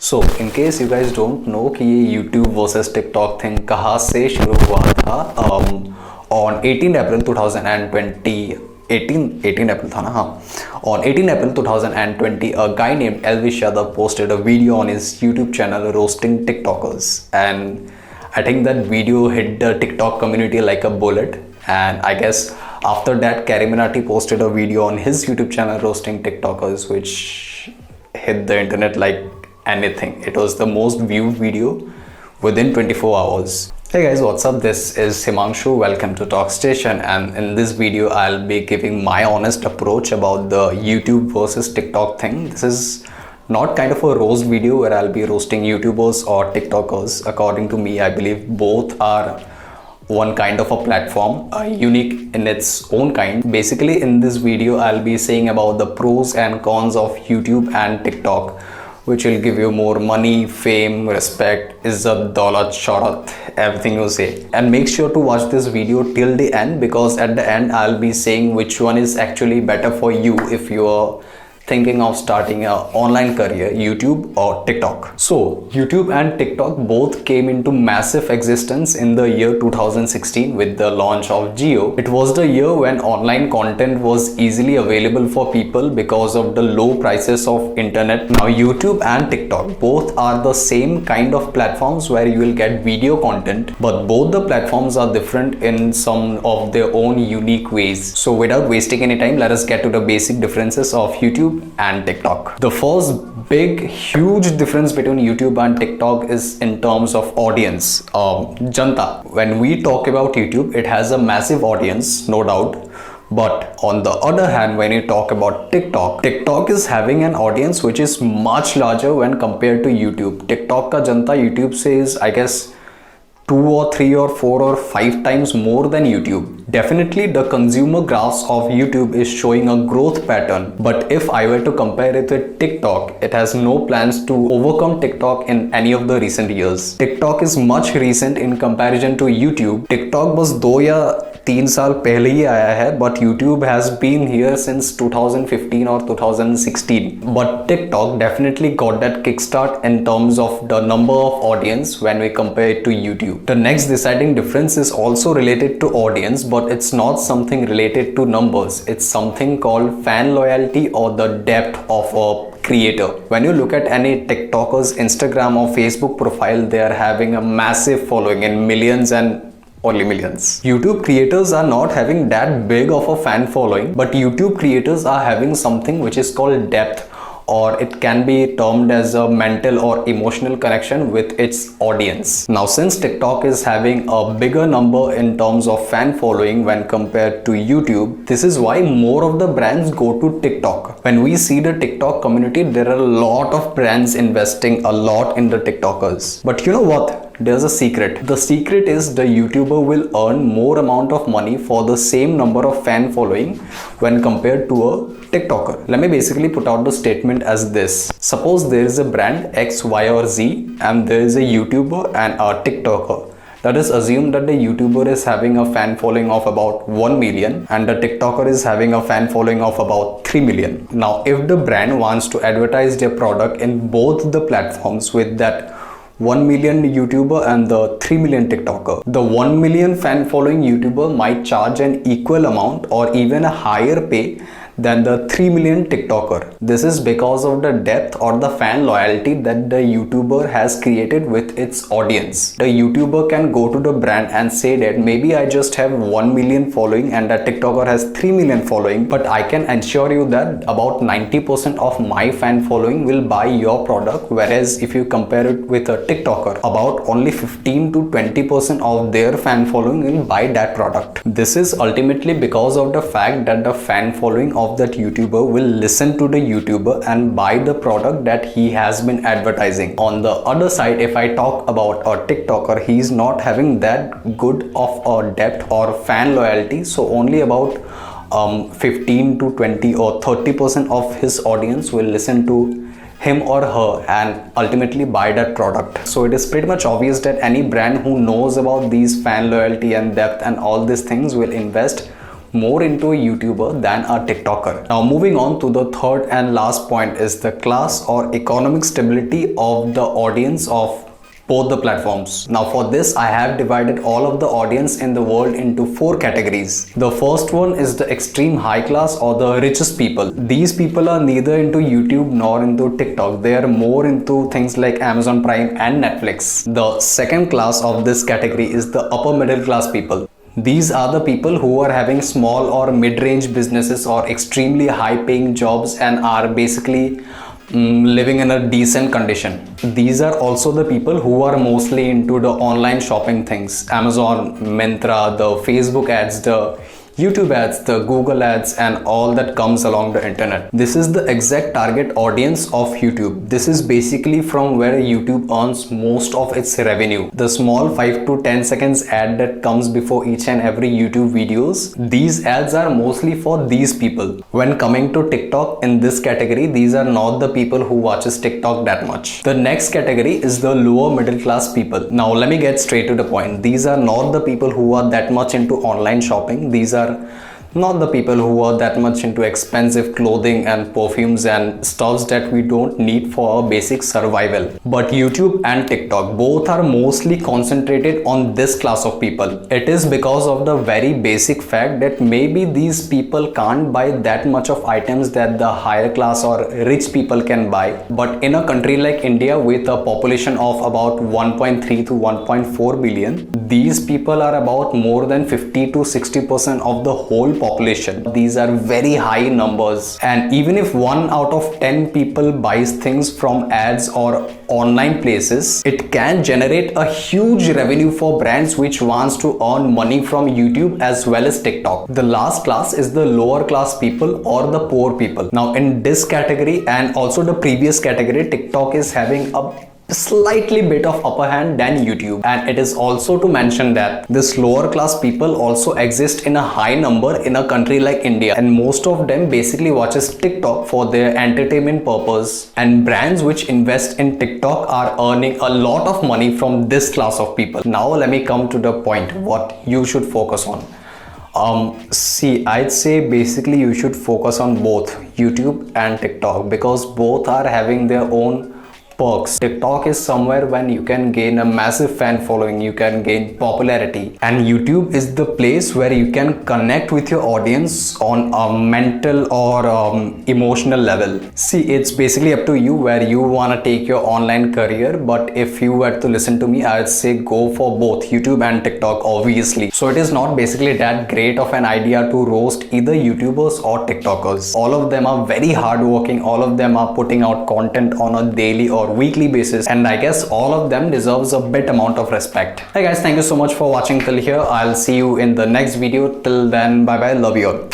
So, in case you guys don't know कि ये YouTube versus TikTok thing कहाँ से शुरू हुआ था, on 18 April 2020, 18 April था ना, हाँ, on 18 April 2020, a guy named Elvish Yadav posted a video on his YouTube channel roasting TikTokers, and I think that video hit the TikTok community like a bullet. And I guess after that, Kariminati posted a video on his YouTube channel roasting TikTokers, which hit the internet like anything. It was the most viewed video within 24 hours. Hey guys, what's up? This is Himanshu. Welcome to Talk Station, and in this video I'll be giving my honest approach about the YouTube versus TikTok thing. This is not kind of a roast video where I'll be roasting YouTubers or TikTokers. According to me, I believe both are one kind of a platform, unique in its own kind. Basically, in this video I'll be saying about the pros and cons of YouTube and TikTok, which will give you more money, fame, respect, izzat, daulat, shohrat, everything you say. And make sure to watch this video till the end, because at the end I'll be saying which one is actually better for you if you are thinking of starting an online career, YouTube or TikTok. So YouTube and TikTok both came into massive existence in the year 2016 with the launch of Jio. It was the year when online content was easily available for people because of the low prices of internet. Now YouTube and TikTok both are the same kind of platforms where you will get video content, but both the platforms are different in some of their own unique ways. So without wasting any time, let us get to the basic differences of YouTube and TikTok. The first big huge difference between YouTube and TikTok is in terms of audience, janta. When we talk about YouTube, it has a massive audience, no doubt. But on the other hand, when you talk about TikTok, TikTok is having an audience which is much larger when compared to YouTube. TikTok ka janta YouTube se is, I guess, 2 or 3 or 4 or 5 times more than YouTube. Definitely the consumer graphs of YouTube is showing a growth pattern, but if I were to compare it with TikTok, it has no plans to overcome TikTok in any of the recent years. TikTok is much recent in comparison to YouTube. TikTok was 2 या 3 साल पहले ही आया है, but YouTube has been here since 2015 or 2016. But TikTok definitely got that kickstart in terms of the number of audience when we compare it to YouTube. The next deciding difference is also related to audience, but it's not something related to numbers. It's something called fan loyalty or the depth of a creator. When you look at any TikToker's Instagram or Facebook profile, they are having a massive following in millions and only millions. YouTube creators are not having that big of a fan following, but YouTube creators are having something which is called depth, or it can be termed as a mental or emotional connection with its audience. Now, since TikTok is having a bigger number in terms of fan following when compared to YouTube, this is why more of the brands go to TikTok. When we see the TikTok community, there are a lot of brands investing a lot in the TikTokers. But you know what? There's a secret. The secret is the YouTuber will earn more amount of money for the same number of fan following when compared to a TikToker. Let me basically put out the statement as this. Suppose there is a brand X, Y or Z, and there is a YouTuber and a TikToker. Let us assume that the YouTuber is having a fan following of about 1 million and the TikToker is having a fan following of about 3 million. Now, if the brand wants to advertise their product in both the platforms with that 1 million YouTuber and the 3 million TikToker, the 1 million fan following YouTuber might charge an equal amount or even a higher pay than the 3 million TikToker. This is because of the depth or the fan loyalty that the YouTuber has created with its audience. The YouTuber can go to the brand and say that maybe I just have 1 million following and the TikToker has 3 million following, but I can ensure you that about 90% of my fan following will buy your product, whereas if you compare it with a TikToker, about only 15 to 20% of their fan following will buy that product. This is ultimately because of the fact that the fan following of that YouTuber will listen to the YouTuber and buy the product that he has been advertising. On the other side, if I talk about a TikToker, he is not having that good of a depth or fan loyalty, so only about 15 to 20 or 30% of his audience will listen to him or her and ultimately buy that product. So it is pretty much obvious that any brand who knows about these fan loyalty and depth and all these things will invest more into a YouTuber than a TikToker. Now moving on to the third and last point is the class or economic stability of the audience of both the platforms. Now for this, I have divided all of the audience in the world into 4 categories. The first one is the extreme high class or the richest people. These people are neither into YouTube nor into TikTok. They are more into things like Amazon Prime and Netflix. The second class of this category is the upper middle class people. These are the people who are having small or mid-range businesses or extremely high-paying jobs and are basically living in a decent condition. These are also the people who are mostly into the online shopping things, Amazon, Myntra, the Facebook ads, the YouTube ads, the Google ads, and all that comes along the internet. This is the exact target audience of YouTube. This is basically from where YouTube earns most of its revenue. The small 5 to 10 seconds ad that comes before each and every YouTube videos, these ads are mostly for these people. When coming to TikTok, in this category, these are not the people who watches TikTok that much. The next category is the lower middle class people. Now let me get straight to the point. These are not the people who are that much into online shopping. These are not the people who are that much into expensive clothing and perfumes and stuffs that we don't need for our basic survival. But YouTube and TikTok both are mostly concentrated on this class of people. It is because of the very basic fact that maybe these people can't buy that much of items that the higher class or rich people can buy. But in a country like India with a population of about 1.3 to 1.4 billion, these people are about more than 50 to 60% of the whole population. These are very high numbers, and even if 1 out of 10 people buys things from ads or online places, it can generate a huge revenue for brands which wants to earn money from YouTube as well as TikTok. The last class is the lower class people or the poor people. Now in this category and also the previous category, TikTok is having a slightly bit of upper hand than YouTube, and it is also to mention that this lower class people also exist in a high number in a country like India, and most of them basically watches TikTok for their entertainment purpose, and brands which invest in TikTok are earning a lot of money from this class of people. Now let me come to the point what you should focus on. See, I'd say basically you should focus on both YouTube and TikTok because both are having their own perks. TikTok is somewhere when you can gain a massive fan following, you can gain popularity, and YouTube is the place where you can connect with your audience on a mental or emotional level. See, it's basically up to you where you want to take your online career, but if you were to listen to me, I'd say go for both YouTube and TikTok, obviously. So it is not basically that great of an idea to roast either YouTubers or TikTokers. All of them are very hardworking, all of them are putting out content on a daily or weekly basis, and I guess all of them deserves a bit amount of respect. Hey guys, thank you so much for watching till here. I'll see you in the next video. Till then, bye bye, love you all.